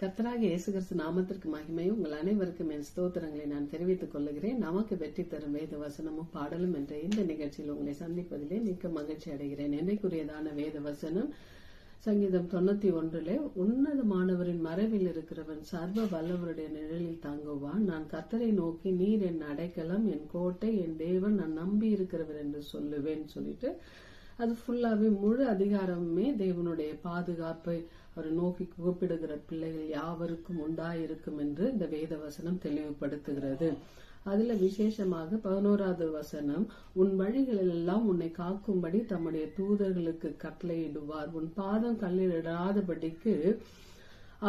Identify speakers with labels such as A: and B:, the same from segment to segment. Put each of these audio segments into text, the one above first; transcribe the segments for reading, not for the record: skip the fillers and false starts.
A: கர்த்தராகிய இயேசு கிறிஸ்து நாமத்திற்கு மகிமை. உங்கள் அனைவருக்கும் என் ஸ்தோத்திரங்களை நான் தெரிவித்துக் கொள்ளுகிறேன். நமக்கு வெற்றி தரும் வேத வசனமும் பாடலும் என்ற இந்த நிகழ்ச்சியில் உங்களை சந்திப்பதிலே மிக்க மகிழ்ச்சி அடைகிறேன். என்னைக்குரியதான வேத வசனம் சங்கீதம் 91 உன்னதமானவரின் மறைவில் இருக்கிறவன் சர்வ வல்லவருடைய நிழலில் தாங்குவான். நான் கர்த்தரை நோக்கி, நீர் என் அடைக்கலம், என் கோட்டை, என் தேவன், நான் நம்பி இருக்கிறவர் என்று சொல்லுவேன் சொல்லிட்டு அது ஃபுல்லாவே முழு அதிகாரமுமே தேவனுடைய பாதுகாப்பை அவர் நோக்கி கூப்பிடுகிற பிள்ளைகள் யாவருக்கும் உண்டாயிருக்கும் என்று இந்த வேத வசனம் தெளிவுபடுத்துகிறது. அதுல விசேஷமாக 11வது வசனம், உன் வழிகளில் எல்லாம் உன்னை காக்கும்படி தம்முடைய தூதர்களுக்கு கட்டளையிடுவார், உன் பாதம் கல்லில் இடாதபடிக்கு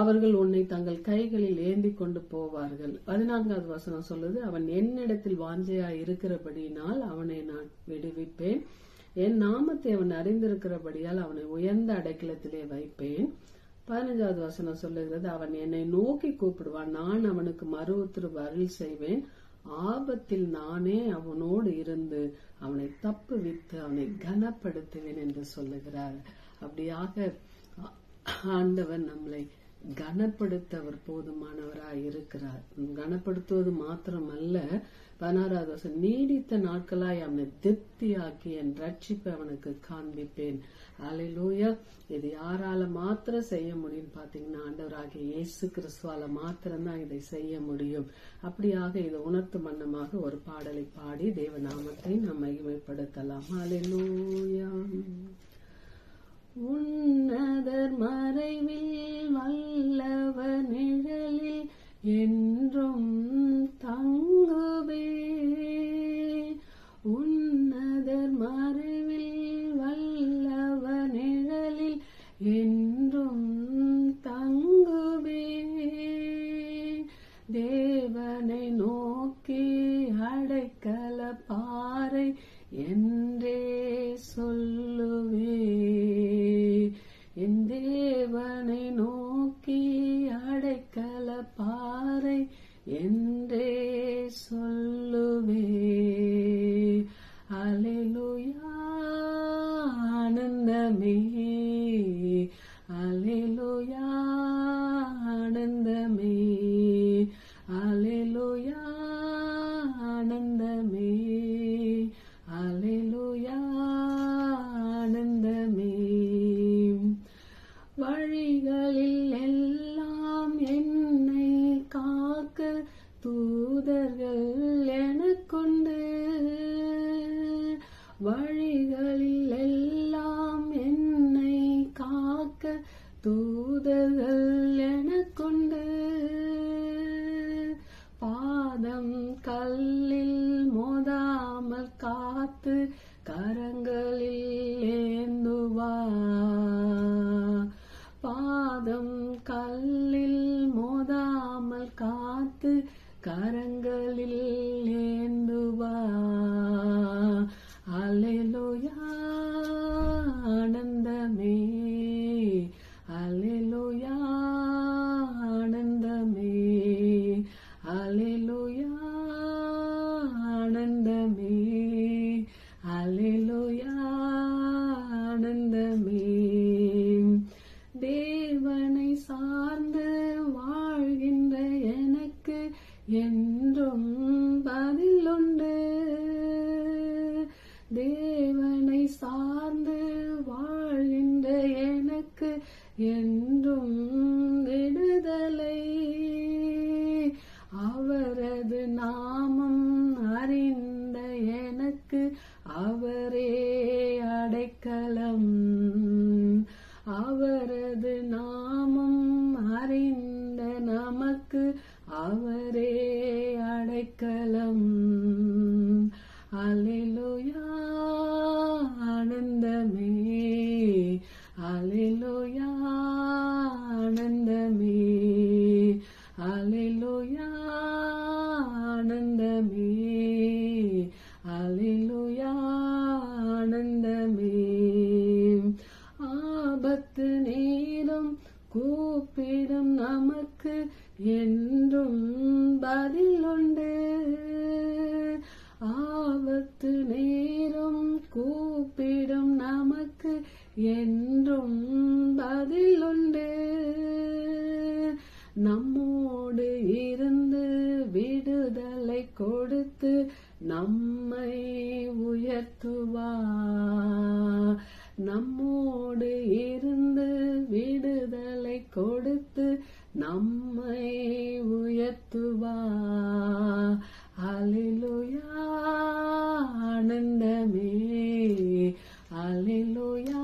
A: அவர்கள் உன்னை தங்கள் கைகளில் ஏந்தி கொண்டு போவார்கள். 14வது வசனம் சொல்லுது, அவன் என்னிடத்தில் வாஞ்சையாய் இருக்கிறபடியினால் அவனை நான் விடுவிப்பேன், என் நாமத்தை அவன் அறிந்திருக்கிறபடியால் அவனை உயர்ந்த அடைக்கலத்திலே வைப்பேன். 15வது வசனம் சொல்லுகிறது, அவன் என்னை நோக்கி கூப்பிடுவான், நான் அவனுக்கு மறு உத்தரவு அருள் செய்வேன், ஆபத்தில் நானே அவனோடு இருந்து அவனை தப்புவித்து அவனை கனப்படுத்துவேன் என்று சொல்லுகிறார். அப்படியாக ஆண்டவர் நம்மளை கனப்படுத்த அவர் போதுமானவராய் இருக்கிறார். கனப்படுத்துவது மாத்திரமல்ல, 16வது வசனம், நீடித்த நாட்களாய் அவனை திருப்தியாக்கி என் ரட்சிப்பை அவனுக்கு காண்பிப்பேன். அல்லேலூயா. இது யாரால மாத்திரம் செய்ய முடியும் பாத்தீங்கன்னா, ஆண்டவராகிய இயேசு கிறிஸ்துவால மாத்திரம்தான் இதை செய்ய முடியும். அப்படியாக இதை உணர்த்தும் வண்ணமாக ஒரு பாடலை பாடி தேவ நாமத்தை நாம் மகிமைப்படுத்தலாம். அல்லேலூயா. உன்னதர் மறைவில் வல்லவர் நிழலில் என்றும் தங்குவே, உன்னதர் மறைவில் வல்லவர் நிழலில் என்றும் தங்குவே, தேவனை நோக்கி அடைக்கல பாறை என்றே சொல்லுவே, என் தேவனை நோக்கி அடைக்கல பாறை என்றே சொல்லுவே. அல்லேலூயா. ஆனந்தமே, அல்லேலூயா, ஆனந்தமே, அல்லேலூயா, ஆனந்தமே, அல்லேலூயா, ஆனந்தமே. வழிகளில் எல்லாம் என்னை காக்க தூதர்கள் எனக்குண்டு, வழிகளில் எல்லாம் என்னை காக்க தூதர்கள் எனக்குண்டு, பாதம் கல்லில் மோதாமல் காத்து கரங்களில் ஏந்துவா, பாதம் கல்லில் மோதாமல் காத்து கரங்களில் ஏந்துவா. அல்லேலூயா. ஆனந்தமே, அல்லேலூயா, ஆனந்தமே, அல்லேலூயா, ஆனந்தமே, அல்லேலூயா, ஆனந்தமே. தேவனை சார்ந்து வாழ்கின்ற எனக்கு என்றும் பதில் உண்டு, தேவனை சார்ந்து வாழ்கின்ற எனக்கு என்றும் விடுதலை, அவரது நாமம் அறிந்த எனக்கு அவரே அடைக்கலம், அவரது நாமம் அறிந்த நமக்கு அவரே அடைக்கலம். அல்லேலூயா. ஆனந்தமே, அல்லேலூயா, ஆனந்தமே, அல்லேலூயா, ஆனந்தமே, அல்லேலூயா, ஆனந்தமே. ஆபத்து நேரம் கூப்பிடும் நமக்கு என்றும் பதில் உண்டு, ஆபத்து நேரம் கூப்பிடும் நமக்கு என்றும் பதில் உண்டு, நம்மோடு இருந்து விடுதலை கொடுத்து நம்மை உயர்த்துவார். நம்மோடு இருந்து விடுதலை கொடுத்து நம்மை உயர்த்துவார். அல்லேலூயா ஆனந்தமே, அல்லேலூயா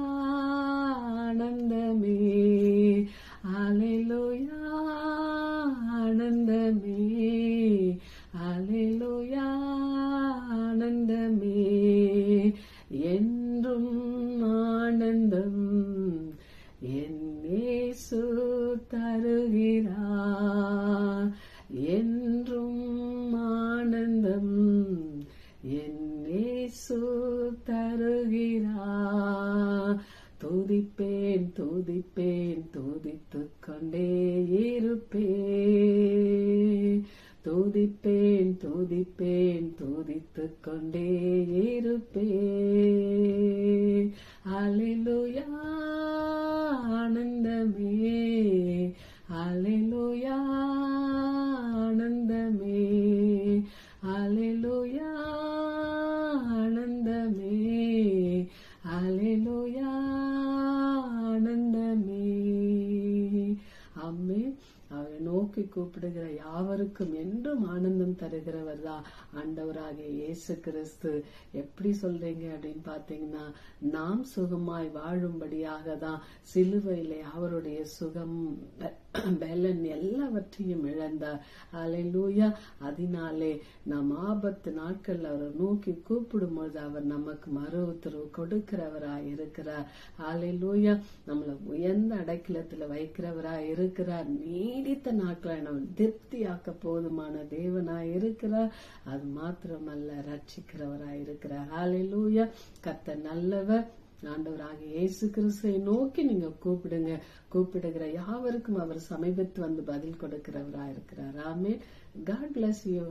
A: ஆனந்தமே, அல்லேலூயா ஆனந்தமே, அல்லேலூயா ஆனந்தமே. என்றும் ஆனந்தம் என் இயேசு தருகிறார். என்றும் ஆனந்தம் என் இயேசு தருகிறார். துதிப்பேன் துதிப்பேன் துதித்துக் கொண்டே இருப்பேன். துதிப்பேன் துதிப்பேன் துதித்துக் கொண்டே இருப்பேன். அல்லேலூயா ஆனந்தமே, அல்லேலூயா ஆனந்தமே, அல்லேலூயா ஆனந்தமே, அல்லேலூயா ஆனந்தமே. ஆமென். அவரை நோக்கி கூப்பிடுகிற யாவருக்கும் என்றும் ஆனந்தம் தருகிறவர் தான் ஆண்டவராகிய இயேசு கிறிஸ்து. எப்படி சொல்றீங்க அப்படின்னு பாத்தீங்கன்னா, நாம் சுகமாய் வாழும்படியாக தான் சிலுவையிலே அவருடைய சுகம் பலன் எல்லாவற்றையும் இழந்தார். அல்லேலூயா. அதனாலே நாம் ஆபத்து நாட்கள் அவரை நோக்கி கூப்பிடும் பொழுது அவர் நமக்கு மறு உத்தரவு கொடுக்கிறவராய் இருக்கிறார். அல்லேலூயா. நம்மளை உயர்ந்த அடைக்கலத்துல வைக்கிறவராய் இருக்கிறார். நீடித்த நாட்களை நம்ம திருப்தியாக்க போதுமான தேவனாய் இருக்கிறார். அது மாத்திரமல்ல, ரட்சிக்கிறவராய் இருக்கிறார். அல்லேலூயா. கர்த்தர் நல்லவர். ஆண்டவராகிய இயேசு கிறிஸ்துவை நோக்கி நீங்க கூப்பிடுங்க. கூப்பிடுகிற யாவருக்கும் அவர் சமீபத்து வந்து பதில் கொடுக்கிறவராய் இருக்கிறார். ஆமென். God bless you.